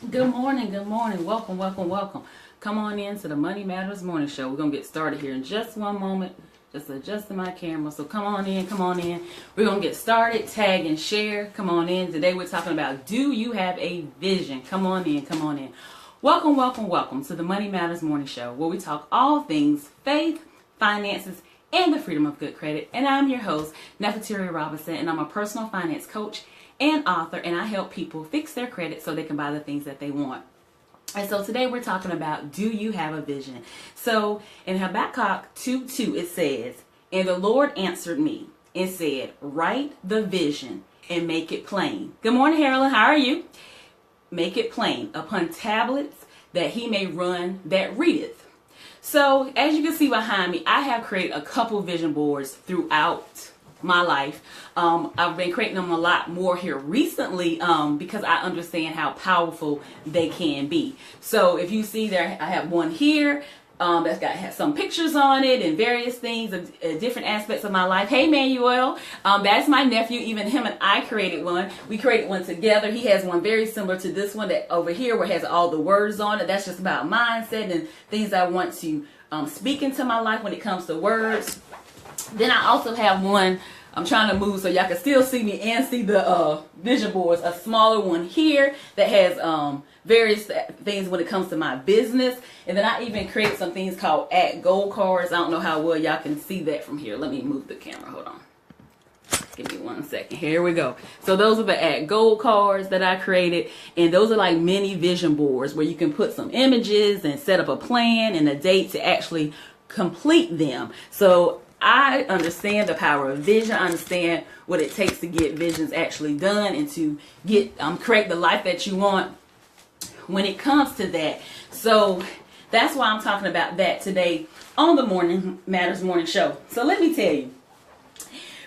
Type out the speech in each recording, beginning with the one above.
Good morning, good morning. Welcome, welcome, welcome. Come on in to the Money Matters Morning Show. We're going to get started here in just one moment. Just adjusting my camera. So come on in, come on in. We're going to get started. Tag and share. Come on in. Today we're talking about, do you have a vision? Come on in, come on in. Welcome, welcome, welcome to the Money Matters Morning Show, where we talk all things faith, finances, and the freedom of good credit. And I'm your host, Nefateria Robinson, and I'm a personal finance coach and author, and I help people fix their credit so they can buy the things that they want. And so today we're talking about, do you have a vision? So in Habakkuk 2:2 it says, and the Lord answered me and said, write the vision and make it plain. Good morning, Carolyn. How are you? Make it plain upon tablets that he may run that readeth. So as you can see behind me, I have created a couple vision boards throughout my life. I've been creating them a lot more here recently because I understand how powerful they can be. So if you see there, I have one here that's got some pictures on it and various things of different aspects of my life. Hey, Manuel, that's my nephew. Even him and I created one. We created one together. He has one very similar to this one that over here where it has all the words on it. That's just about mindset and things I want to speak into my life when it comes to words. Then I also have one, I'm trying to move so y'all can still see me and see the vision boards, a smaller one here that has various things when it comes to my business. And then I even create some things called at goal cards. I don't know how well y'all can see that from here. Let me move the camera, hold on. Give me 1 second. Here we go. So those are the at goal cards that I created. And those are like mini vision boards where you can put some images and set up a plan and a date to actually complete them. So I understand the power of vision. I understand what it takes to get visions actually done and to get create the life that you want when it comes to that. So that's why I'm talking about that today on the Morning Matters Morning Show. So let me tell you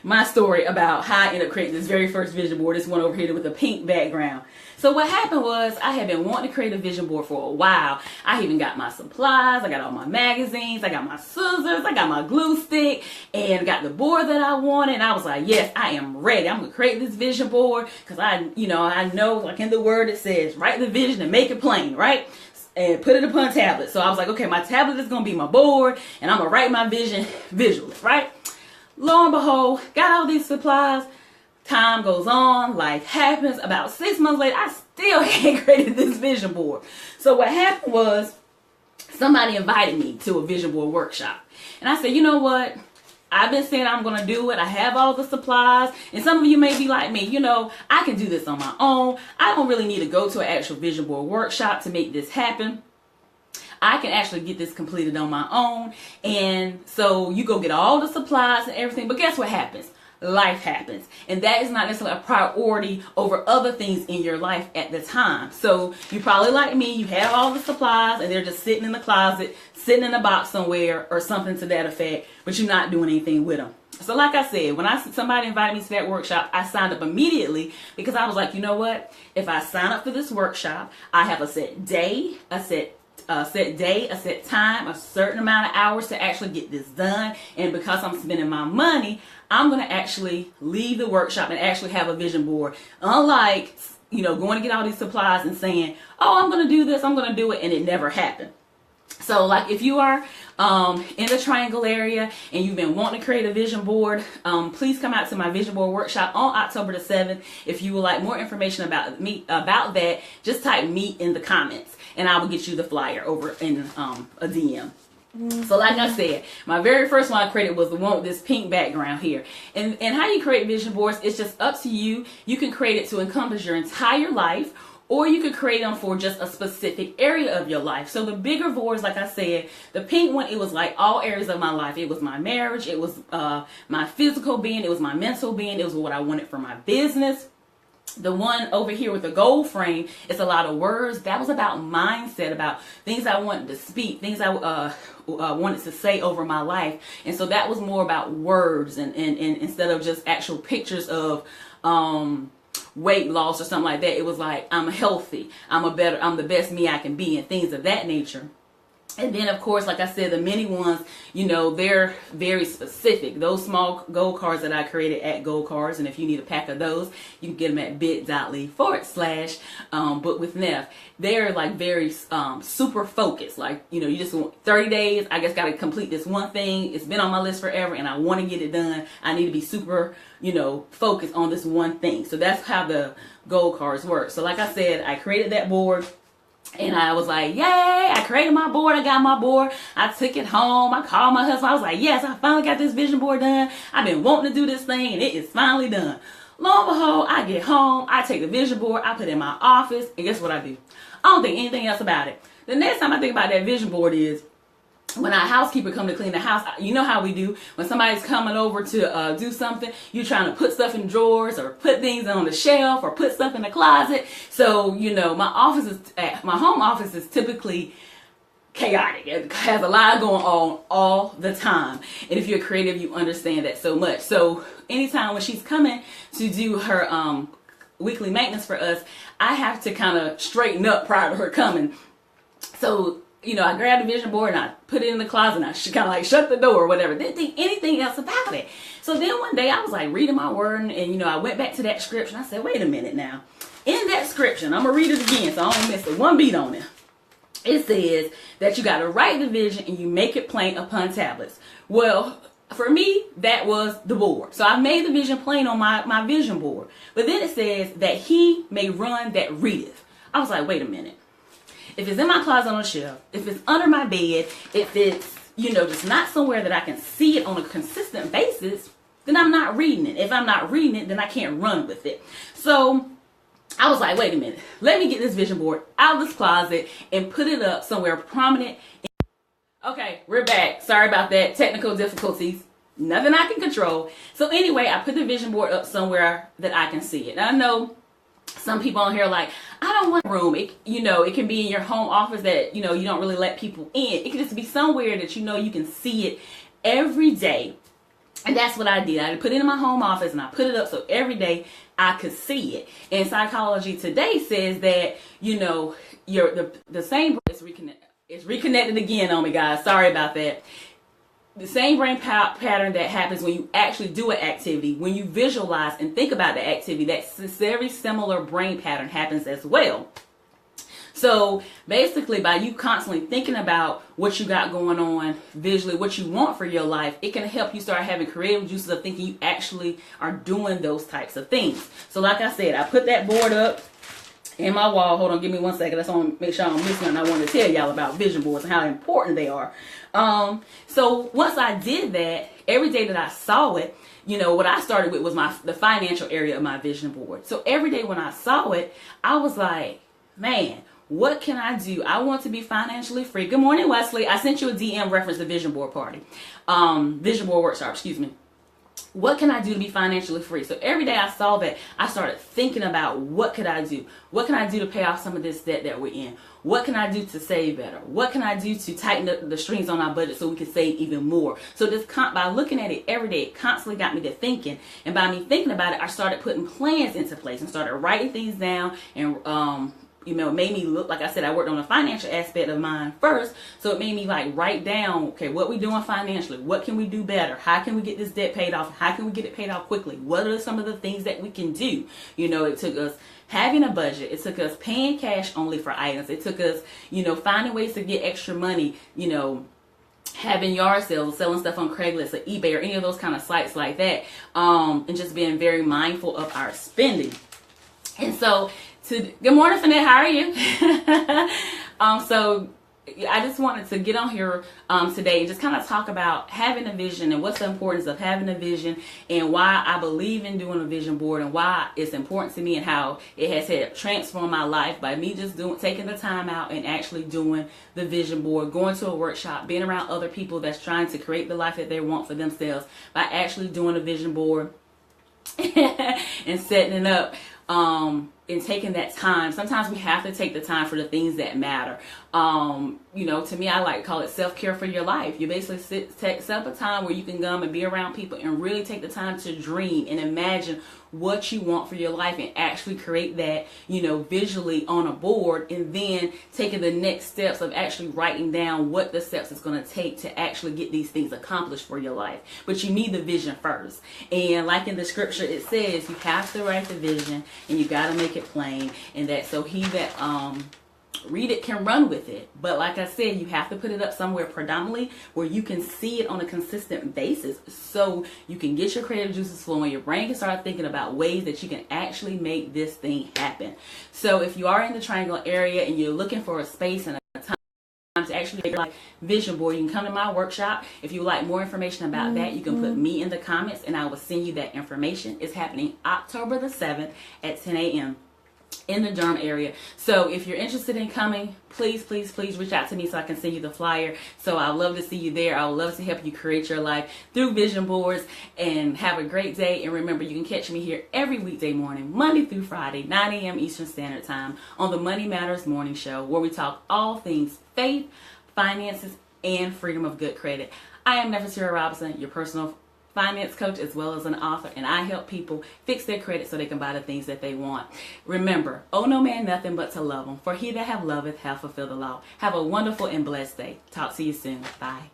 my story about how I ended up creating this very first vision board. This one over here with a pink background. So what happened was I had been wanting to create a vision board for a while. I even got my supplies. I got all my magazines. I got my scissors. I got my glue stick and got the board that I wanted. And I was like, yes, I am ready. I'm going to create this vision board because I know like in the word it says, write the vision and make it plain, right? And put it upon a tablet. So I was like, okay, my tablet is going to be my board and I'm going to write my vision visually, right? Lo and behold, got all these supplies. Time goes on, life happens. About 6 months later, I still hadn't created this vision board. So what happened was somebody invited me to a vision board workshop. And I said, you know what? I've been saying I'm going to do it. I have all the supplies. And some of you may be like me, I can do this on my own. I don't really need to go to an actual vision board workshop to make this happen. I can actually get this completed on my own. And so you go get all the supplies and everything. But guess what happens? Life happens. And that is not necessarily a priority over other things in your life at the time. So you probably like me, you have all the supplies and they're just sitting in the closet, sitting in a box somewhere or something to that effect, but you're not doing anything with them. So like I said, when somebody invited me to that workshop, I signed up immediately because I was like, you know what? If I sign up for this workshop, I have a set day, a set time, a certain amount of hours to actually get this done. And because I'm spending my money, I'm going to actually leave the workshop and actually have a vision board. Unlike, going to get all these supplies and saying, oh, I'm going to do this, I'm going to do it, and it never happened. So like if you are in the Triangle area and you've been wanting to create a vision board, please come out to my vision board workshop on October the 7th. If you would like more information about that, just type me in the comments and I will get you the flyer over in a DM. So like I said, my very first one I created was the one with this pink background here. And how you create vision boards, it's just up to you. You can create it to encompass your entire life, or you could create them for just a specific area of your life. So the bigger boards, like I said, the pink one, it was like all areas of my life. It was my marriage, it was my physical being, it was my mental being, it was what I wanted for my business. The one over here with the gold frame, it's a lot of words. That was about mindset, about things I wanted to speak, things I wanted to say over my life. And so that was more about words and instead of just actual pictures of weight loss or something like that. It was like, I'm healthy, I'm the best me I can be, and things of that nature. And then, of course, like I said, the mini ones, you know, they're very specific. Those small gold cards that I created at Gold Cards, and if you need a pack of those, you can get them at bit.ly/book with Nef. They're like very super focused. Like, you know, you just want 30 days. I just got to complete this one thing. It's been on my list forever, and I want to get it done. I need to be super, you know, focused on this one thing. So that's how the gold cards work. So like I said, I created that board. And I was like, yay, I created my board. I got my board. I took it home. I called my husband. I was like, yes, I finally got this vision board done. I've been wanting to do this thing, and it is finally done. Lo and behold, I get home. I take the vision board. I put it in my office. And guess what I do? I don't think anything else about it. The next time I think about that vision board is when our housekeeper come to clean the house. You know how we do when somebody's coming over to do something. You're trying to put stuff in drawers or put things on the shelf or put stuff in the closet. So, you know, my home office is typically chaotic. It has a lot going on all the time. And if you're creative, you understand that so much. So anytime when she's coming to do her weekly maintenance for us, I have to kind of straighten up prior to her coming. So, you know, I grabbed the vision board and I put it in the closet and I kind of like shut the door or whatever. Didn't think anything else about it. So then one day I was like reading my word and you know, I went back to that scripture and I said, wait a minute now. In that scripture, and I'm going to read it again so I don't miss it. One beat on it. It says that you got to write the vision and you make it plain upon tablets. Well, for me, that was the board. So I made the vision plain on my vision board. But then it says that he may run that readeth. I was like, wait a minute. If it's in my closet on a shelf, if it's under my bed, if it's, you know, just not somewhere that I can see it on a consistent basis, then I'm not reading it. If I'm not reading it, then I can't run with it. So I was like, wait a minute. Let me get this vision board out of this closet and put it up somewhere prominent. Okay, we're back. Sorry about that. Technical difficulties. Nothing I can control. So anyway, I put the vision board up somewhere that I can see it. Now I know some people on here are like, I don't want a room. It, you know, it can be in your home office that, you know, you don't really let people in. It can just be somewhere that, you know, you can see it every day. And that's what I did. I put it in my home office and I put it up so every day I could see it. And Psychology Today says that, you know, the same brain is reconnected again on me, guys. Sorry about that. The same brain pattern that happens when you actually do an activity, when you visualize and think about the activity, that very similar brain pattern happens as well. So basically, by you constantly thinking about what you got going on visually, what you want for your life, it can help you start having creative juices of thinking you actually are doing those types of things. So like I said, I put that board up in my wall. Hold on, give me 1 second. That's on. Make sure I don't miss one. I want to tell y'all about vision boards and how important they are. So once I did that, every day that I saw it, you know, what I started with was the financial area of my vision board. So every day when I saw it, I was like, man, what can I do? I want to be financially free. Good morning, Wesley. I sent you a DM reference to vision board party, vision board workshop, excuse me. What can I do to be financially free? So every day I saw that, I started thinking about what could I do? What can I do to pay off some of this debt that we're in? What can I do to save better? What can I do to tighten up the strings on our budget so we can save even more? So this by looking at it every day, it constantly got me to thinking. And by me thinking about it, I started putting plans into place and started writing things down. And you know, it made me look, like I said, I worked on the financial aspect of mine first. So it made me like write down, okay, what we doing financially? What can we do better? How can we get this debt paid off? How can we get it paid off quickly? What are some of the things that we can do? You know, it took us having a budget. It took us paying cash only for items. It took us, you know, finding ways to get extra money, you know, having yard sales, selling stuff on Craigslist or eBay or any of those kind of sites like that. And just being very mindful of our spending. And so, good morning, Finette. How are you? So I just wanted to get on here today and just kind of talk about having a vision and what's the importance of having a vision and why I believe in doing a vision board and why it's important to me and how it has had transformed my life by me just taking the time out and actually doing the vision board, going to a workshop, being around other people that's trying to create the life that they want for themselves by actually doing a vision board and setting it up. And taking that time. Sometimes we have to take the time for the things that matter. You know, to me, I like to call it self-care for your life. You basically set up a time where you can come and be around people and really take the time to dream and imagine what you want for your life and actually create that, visually on a board, and then taking the next steps of actually writing down what the steps it's going to take to actually get these things accomplished for your life. But you need the vision first. And like in the scripture, it says you have to write the vision and you got to make it plain, and that so he that read it can run with it. But like I said, you have to put it up somewhere predominantly where you can see it on a consistent basis, so you can get your creative juices flowing. Your brain can start thinking about ways that you can actually make this thing happen. So if you are in the Triangle area and you're looking for a space and a time to actually make your vision board, you can come to my workshop. If you would like more information about that, you can put me in the comments and I will send you that information. It's happening October the 7th at 10 a.m. in the Durham area. So if you're interested in coming, please reach out to me so I can send you the flyer. So I'd love to see you there. I would love to help you create your life through vision boards. And have a great day. And remember, you can catch me here every weekday morning, Monday through Friday, 9 a.m. Eastern Standard Time on the Money Matters Morning Show, where we talk all things faith, finances, and freedom of good credit. I am Nefateria Robinson, your personal finance coach as well as an author, and I help people fix their credit so they can buy the things that they want. Remember, owe no man nothing but to love him, for he that have loveth hath fulfilled the law. Have a wonderful and blessed day. Talk to you soon. Bye.